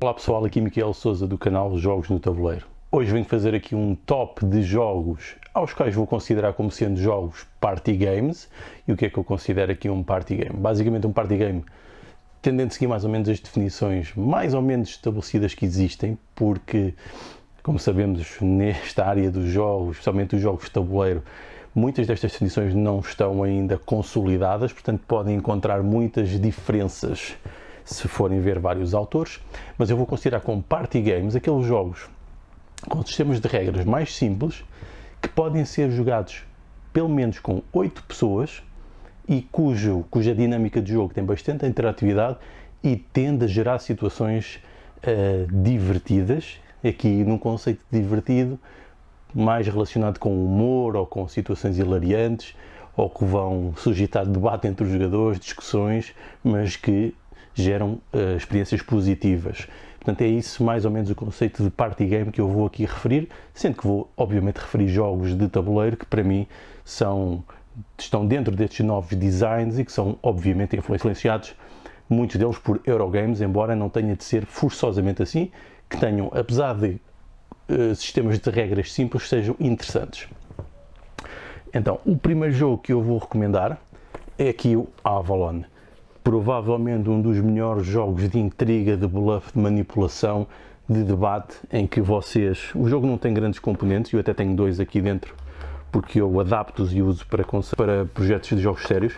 Olá pessoal, aqui Miquel Sousa do canal Jogos no Tabuleiro. Hoje venho fazer aqui um top de jogos aos quais vou considerar como sendo jogos party games. E o que é que eu considero aqui um party game? Basicamente um party game tendendo a seguir mais ou menos as definições mais ou menos estabelecidas que existem, porque, como sabemos, nesta área dos jogos, especialmente os jogos de tabuleiro, muitas destas definições não estão ainda consolidadas, portanto podem encontrar muitas diferenças se forem ver vários autores, mas eu vou considerar como party games aqueles jogos com sistemas de regras mais simples que podem ser jogados pelo menos com 8 pessoas e cuja dinâmica de jogo tem bastante interatividade e tende a gerar situações divertidas, aqui num conceito divertido mais relacionado com humor ou com situações hilariantes ou que vão suscitar debate entre os jogadores, discussões, mas que geram experiências positivas. Portanto, é isso mais ou menos o conceito de party game que eu vou aqui referir, sendo que vou obviamente referir jogos de tabuleiro que para mim estão dentro destes novos designs e que são obviamente influenciados, muitos deles por Eurogames, embora não tenha de ser forçosamente assim, que tenham, apesar de sistemas de regras simples, sejam interessantes. Então, o primeiro jogo que eu vou recomendar é aqui o Avalon. Provavelmente um dos melhores jogos de intriga, de bluff, de manipulação, de debate, em que o jogo não tem grandes componentes, eu até tenho dois aqui dentro, porque eu adapto-os e uso para projetos de jogos sérios.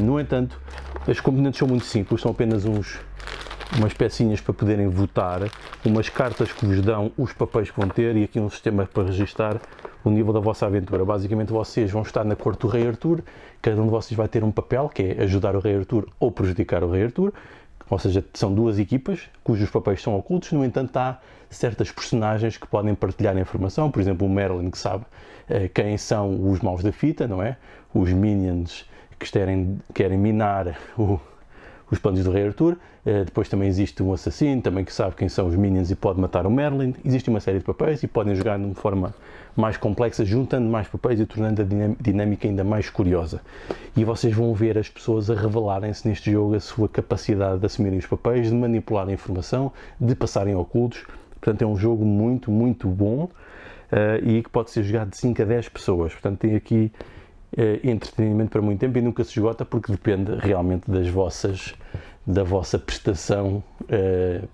No entanto, as componentes são muito simples, são apenas umas pecinhas para poderem votar, umas cartas que vos dão os papéis que vão ter e aqui um sistema para registar o nível da vossa aventura. Basicamente vocês vão estar na corte do Rei Arthur, cada um de vocês vai ter um papel que é ajudar o Rei Arthur ou prejudicar o Rei Arthur, ou seja, são duas equipas cujos papéis são ocultos. No entanto, há certas personagens que podem partilhar informação, por exemplo o Merlin, que sabe quem são os maus da fita, não é? Os minions que querem minar os planos do Rei Arthur. Depois também existe um assassino, também que sabe quem são os minions e pode matar o Merlin. Existe uma série de papéis e podem jogar de uma forma mais complexa, juntando mais papéis e tornando a dinâmica ainda mais curiosa. E vocês vão ver as pessoas a revelarem-se neste jogo a sua capacidade de assumirem os papéis, de manipular a informação, de passarem ocultos. Portanto, é um jogo muito, muito bom e que pode ser jogado de 5 a 10 pessoas. Portanto, tem aqui entretenimento para muito tempo e nunca se esgota, porque depende realmente da vossa prestação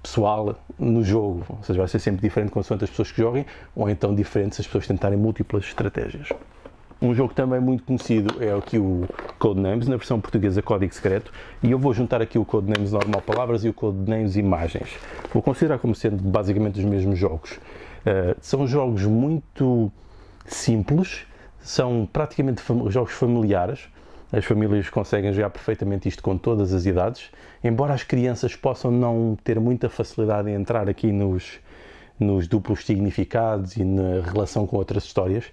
pessoal no jogo. Ou seja, vai ser sempre diferente consoante as pessoas que joguem, ou então diferente se as pessoas tentarem múltiplas estratégias. Um jogo também muito conhecido é aqui o Codenames, na versão portuguesa Código Secreto, e eu vou juntar aqui o Codenames normal palavras e o Codenames imagens. Vou considerar como sendo basicamente os mesmos jogos. São jogos muito simples, são praticamente jogos familiares. As famílias conseguem jogar perfeitamente isto com todas as idades, embora as crianças possam não ter muita facilidade em entrar aqui nos duplos significados e na relação com outras histórias,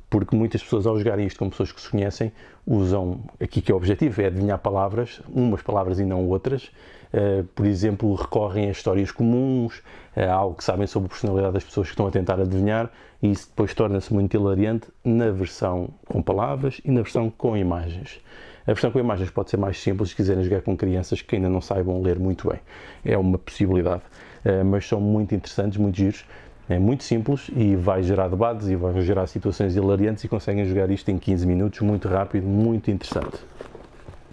porque muitas pessoas, ao jogarem isto com pessoas que se conhecem, usam, aqui que é o objetivo, é adivinhar palavras, umas palavras e não outras. Por exemplo, recorrem a histórias comuns, a algo que sabem sobre a personalidade das pessoas que estão a tentar adivinhar, e isso depois torna-se muito hilariante na versão com palavras e na versão com imagens. A versão com imagens pode ser mais simples se quiserem jogar com crianças que ainda não saibam ler muito bem. É uma possibilidade, mas são muito interessantes, muito giros. É muito simples e vai gerar debates e vai gerar situações hilariantes e conseguem jogar isto em 15 minutos, muito rápido, muito interessante.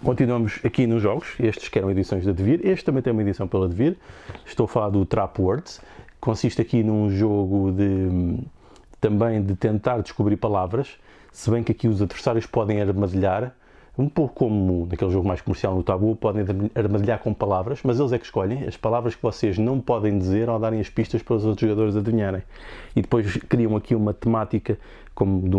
Continuamos aqui nos jogos, estes que eram edições da Devir, este também tem uma edição pela Devir. Estou a falar do Trap Words, consiste aqui num jogo também de tentar descobrir palavras, se bem que aqui os adversários podem armadilhar, um pouco como naquele jogo mais comercial no Tabu, podem armadilhar com palavras, mas eles é que escolhem as palavras que vocês não podem dizer ao darem as pistas para os outros jogadores adivinharem. E depois criam aqui uma temática como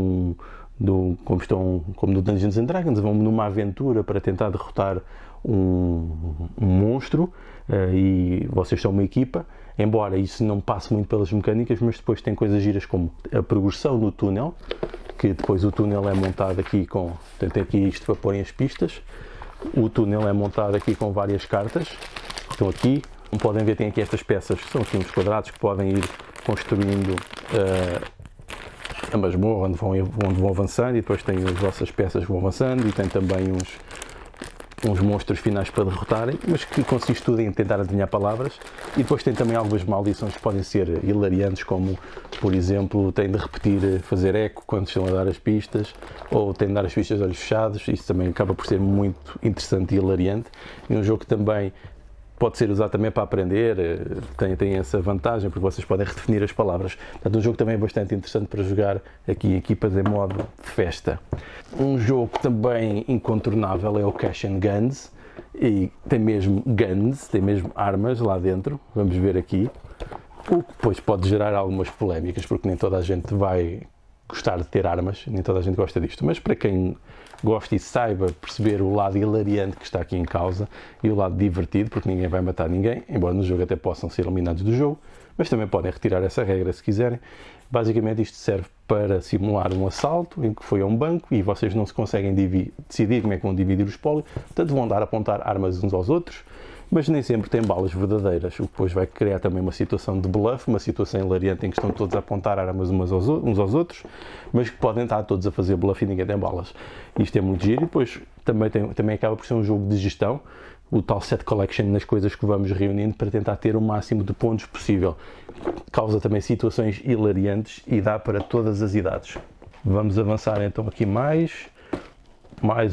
do Dungeons and Dragons, vão numa aventura para tentar derrotar um monstro e vocês são uma equipa, embora isso não passe muito pelas mecânicas, mas depois tem coisas giras como a progressão no túnel, que depois o túnel é montado aqui tem aqui isto para porem as pistas, o túnel é montado aqui com várias cartas, estão aqui, como podem ver tem aqui estas peças, são aqui uns quadrados que podem ir construindo a masmorra onde vão avançando, e depois tem as vossas peças que vão avançando, e tem também uns monstros finais para derrotarem, mas que consiste tudo em tentar adivinhar palavras. E depois tem também algumas maldições que podem ser hilariantes, como, por exemplo, tem de repetir, fazer eco quando estão a dar as pistas, ou tem de dar as pistas de olhos fechados. Isso também acaba por ser muito interessante e hilariante. E um jogo que também pode ser usado também para aprender, tem essa vantagem, porque vocês podem redefinir as palavras. Portanto, um jogo também é bastante interessante para jogar aqui equipas em modo de festa. Um jogo também incontornável é o Cash and Guns, e tem mesmo guns, tem mesmo armas lá dentro, vamos ver aqui, o que depois pode gerar algumas polémicas, porque nem toda a gente vai gostar de ter armas, nem toda a gente gosta disto, mas para quem gosta e saiba perceber o lado hilariante que está aqui em causa e o lado divertido, porque ninguém vai matar ninguém, embora no jogo até possam ser eliminados do jogo, mas também podem retirar essa regra se quiserem. Basicamente isto serve para simular um assalto em que foi a um banco e vocês não se conseguem decidir como é que vão dividir o espólio, portanto vão andar a apontar armas uns aos outros, mas nem sempre têm balas verdadeiras, o que depois vai criar também uma situação de bluff, uma situação hilariante em que estão todos a apontar armas uns aos outros, mas que podem estar todos a fazer bluff e ninguém tem balas. Isto é muito giro e depois também acaba por ser um jogo de gestão, o tal set collection nas coisas que vamos reunindo para tentar ter o máximo de pontos possível. Causa também situações hilariantes e dá para todas as idades. Vamos avançar então aqui mais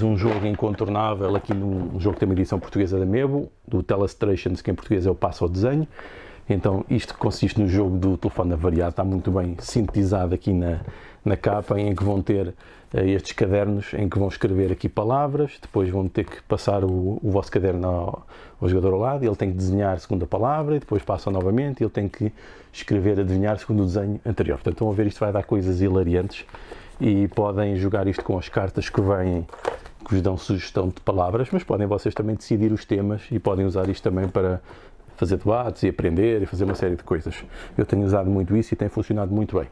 um jogo incontornável aqui num jogo que tem uma edição portuguesa da Mebo, do Telestrations, que em português é o Passo ao Desenho. Então isto consiste no jogo do telefone avariado, está muito bem sintetizado aqui na capa, em que vão ter estes cadernos em que vão escrever aqui palavras, depois vão ter que passar o vosso caderno ao jogador ao lado, ele tem que desenhar segundo a palavra e depois passam novamente e ele tem que escrever, adivinhar segundo o desenho anterior. Portanto, estão a ver, isto vai dar coisas hilariantes e podem jogar isto com as cartas que vêm, que vos dão sugestão de palavras, mas podem vocês também decidir os temas e podem usar isto também para fazer debates e aprender e fazer uma série de coisas. Eu tenho usado muito isso e tem funcionado muito bem.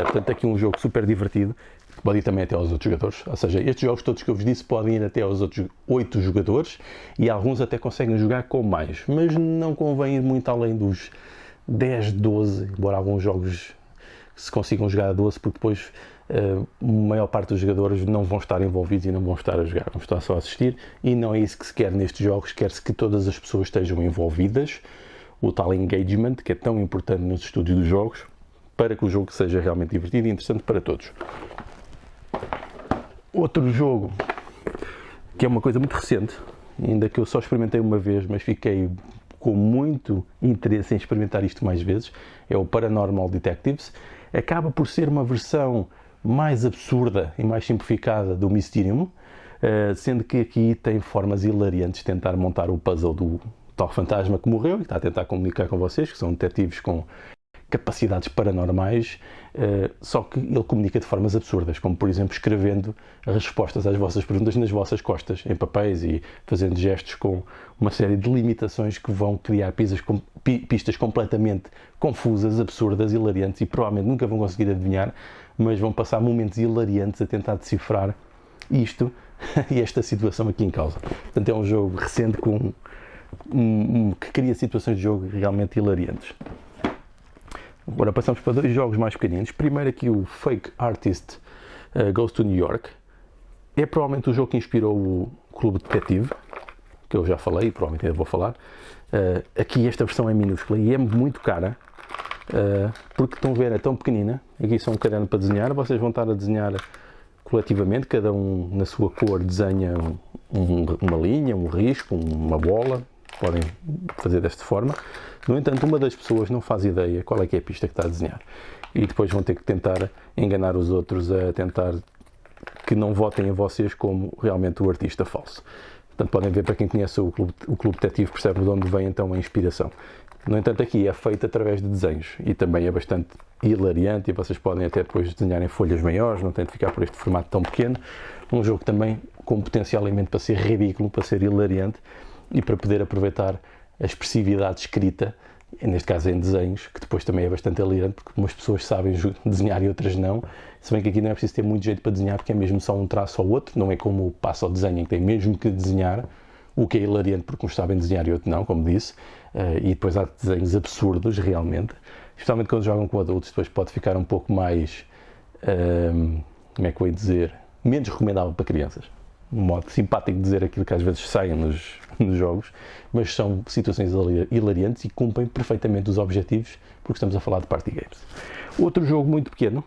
Portanto, aqui um jogo super divertido, pode ir também até aos outros jogadores, ou seja, estes jogos todos que eu vos disse podem ir até aos outros 8 jogadores e alguns até conseguem jogar com mais, mas não convém ir muito além dos 10, 12, embora alguns jogos se consigam jogar a 12, porque depois a maior parte dos jogadores não vão estar envolvidos e não vão estar a jogar, vão estar só a assistir, e não é isso que se quer nestes jogos. Quer-se que todas as pessoas estejam envolvidas, o tal engagement, que é tão importante nos estúdios dos jogos, para que o jogo seja realmente divertido e interessante para todos. Outro jogo, que é uma coisa muito recente, ainda que eu só experimentei uma vez, mas fiquei com muito interesse em experimentar isto mais vezes, é o Paranormal Detectives. Acaba por ser uma versão mais absurda e mais simplificada do Mysterium, sendo que aqui tem formas hilariantes de tentar montar o puzzle do tal fantasma que morreu e está a tentar comunicar com vocês, que são detetives com capacidades paranormais, só que ele comunica de formas absurdas, como por exemplo escrevendo as respostas às vossas perguntas nas vossas costas, em papéis, e fazendo gestos com uma série de limitações que vão criar pistas completamente confusas, absurdas, hilariantes, e provavelmente nunca vão conseguir adivinhar, mas vão passar momentos hilariantes a tentar decifrar isto e esta situação aqui em causa. Portanto, é um jogo recente que cria situações de jogo realmente hilariantes. Agora passamos para dois jogos mais pequeninos. Primeiro aqui o Fake Artist Goes to New York. É provavelmente o jogo que inspirou o Clube Detetive, que eu já falei e provavelmente ainda vou falar. Aqui esta versão é minúscula e é muito cara, porque estão a ver, é tão pequenina. Aqui são um caderno para desenhar, vocês vão estar a desenhar coletivamente, cada um na sua cor desenha uma linha, um risco, uma bola, podem fazer desta forma. No entanto, uma das pessoas não faz ideia qual é que é a pista que está a desenhar e depois vão ter que tentar enganar os outros a tentar que não votem a vocês como realmente o artista falso. Portanto, podem ver, para quem conhece o Clube Detetive percebe de onde vem então a inspiração. No entanto, aqui é feito através de desenhos e também é bastante hilariante e vocês podem até depois desenhar em folhas maiores, não tem de ficar por este formato tão pequeno. Um jogo também com potencial para ser ridículo, para ser hilariante e para poder aproveitar a expressividade escrita, neste caso em desenhos, que depois também é bastante hilariante, porque umas pessoas sabem desenhar e outras não. Se bem que aqui não é preciso ter muito jeito para desenhar, porque é mesmo só um traço ou outro, não é como o passo ao desenho, em que tem mesmo que desenhar, o que é hilariante porque uns sabem desenhar e outros não, como disse, e depois há desenhos absurdos realmente, especialmente quando jogam com adultos, depois pode ficar um pouco mais, como é que eu ia dizer, menos recomendável para crianças. um modo simpático de dizer aquilo que às vezes sai nos jogos, mas são situações hilariantes e cumprem perfeitamente os objetivos, porque estamos a falar de party games. Outro jogo muito pequeno,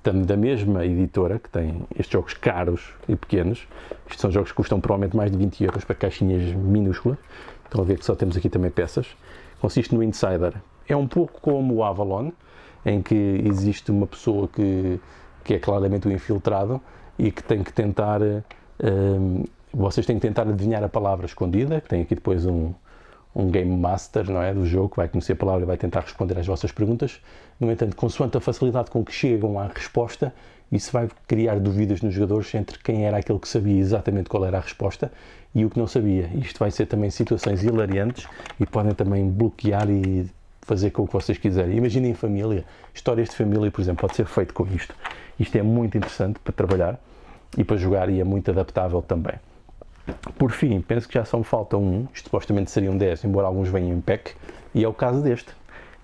da mesma editora, que tem estes jogos caros e pequenos, estes são jogos que custam provavelmente mais de 20 euros para caixinhas minúsculas, estão a ver que só temos aqui também peças, consiste no Insider. É um pouco como o Avalon, em que existe uma pessoa que é claramente o infiltrado e que tem que tentar, vocês têm que tentar adivinhar a palavra escondida, tem aqui depois um Game Master, não é, do jogo, que vai conhecer a palavra e vai tentar responder às vossas perguntas. No entanto, consoante a facilidade com que chegam à resposta, isso vai criar dúvidas nos jogadores entre quem era aquele que sabia exatamente qual era a resposta e o que não sabia. Isto vai ser também situações hilariantes e podem também bloquear e fazer com o que vocês quiserem. Imaginem família, histórias de família, por exemplo, pode ser feito com isto. Isto é muito interessante para trabalhar e para jogar e é muito adaptável também. Por fim, penso que já só me falta um, isto supostamente seriam 10, embora alguns venham em pack, e é o caso deste,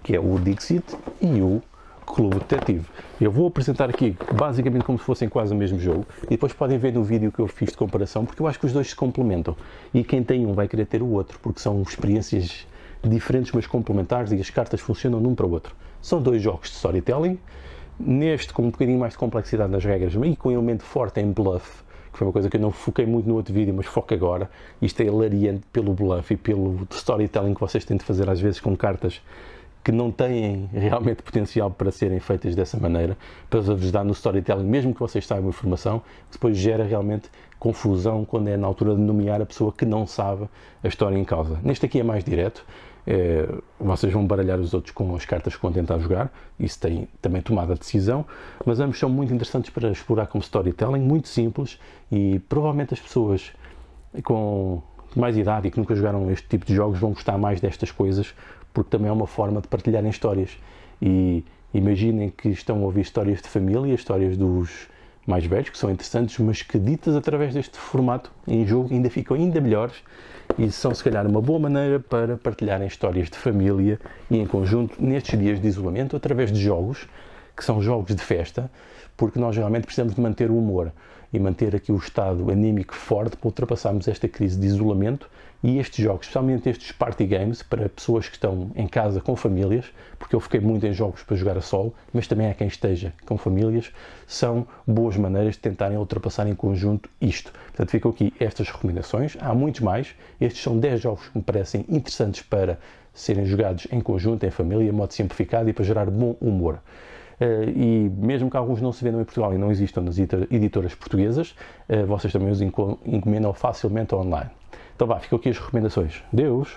que é o Dixit e o Clube Detetive. Eu vou apresentar aqui basicamente como se fossem quase o mesmo jogo, e depois podem ver no vídeo que eu fiz de comparação, porque eu acho que os dois se complementam, e quem tem um vai querer ter o outro, porque são experiências diferentes mas complementares e as cartas funcionam num para o outro. São dois jogos de storytelling, neste com um bocadinho mais de complexidade nas regras e com um elemento forte em bluff, que foi uma coisa que eu não foquei muito no outro vídeo, mas foco agora. Isto é hilariante pelo bluff e pelo storytelling que vocês têm de fazer às vezes com cartas que não têm realmente potencial para serem feitas dessa maneira, para vos dar no storytelling, mesmo que vocês saibam informação, que depois gera realmente confusão quando é na altura de nomear a pessoa que não sabe a história em causa. Neste aqui é mais direto, vocês vão baralhar os outros com as cartas que vão tentar jogar, isso tem também tomada de decisão, mas ambos são muito interessantes para explorar como storytelling, muito simples, e provavelmente as pessoas com mais idade e que nunca jogaram este tipo de jogos vão gostar mais destas coisas, porque também é uma forma de partilharem histórias. E imaginem que estão a ouvir histórias de família, histórias dos mais velhos, que são interessantes, mas que ditas através deste formato em jogo ainda ficam ainda melhores e são se calhar uma boa maneira para partilharem histórias de família e em conjunto nestes dias de isolamento através de jogos, que são jogos de festa, porque nós realmente precisamos de manter o humor e manter aqui o estado anímico forte para ultrapassarmos esta crise de isolamento, e estes jogos, especialmente estes party games, para pessoas que estão em casa com famílias, porque eu foquei muito em jogos para jogar a solo, mas também há quem esteja com famílias, são boas maneiras de tentarem ultrapassar em conjunto isto. Portanto, ficam aqui estas recomendações, há muitos mais, estes são 10 jogos que me parecem interessantes para serem jogados em conjunto, em família, em modo simplificado e para gerar bom humor. E mesmo que alguns não se vendam em Portugal e não existam nas editoras portuguesas, vocês também os encomendam facilmente online. Então vá, ficam aqui as recomendações. Deus!